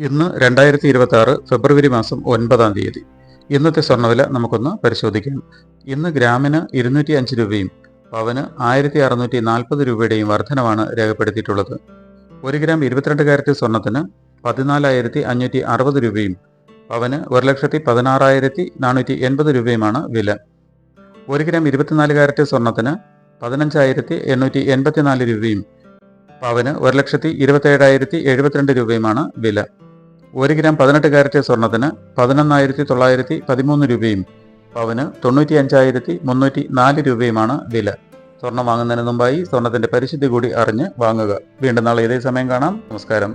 ഇന്ന് 2026 ഫെബ്രുവരി മാസം 9-ാം തീയതി. ഇന്നത്തെ സ്വർണ്ണവില നമുക്കൊന്ന് പരിശോധിക്കാം. ഇന്ന് ഗ്രാമിന് 205 രൂപയും പവന് 1640 രൂപയുടെയും വർധനവാണ് രേഖപ്പെടുത്തിയിട്ടുള്ളത്. 1 ഗ്രാം 22 കാരറ്റ് സ്വർണത്തിന് 14,560 രൂപയും പവന് 1,16,480 രൂപയുമാണ് വില. 1 ഗ്രാം 24 കാരറ്റ് സ്വർണത്തിന് 15,884 രൂപയും പവന് 1,27,072 രൂപയുമാണ് വില. 1 ഗ്രാം 18 കാരറ്റ് സ്വർണത്തിന് 11,913 രൂപയും പവന് 95,304 രൂപയുമാണ് വില. സ്വർണം വാങ്ങുന്നതിന് മുമ്പായി സ്വർണത്തിന്റെ പരിശുദ്ധി കൂടി അറിഞ്ഞ് വാങ്ങുക. വീണ്ടും നാളെ ഇതേ സമയം കാണാം. നമസ്കാരം.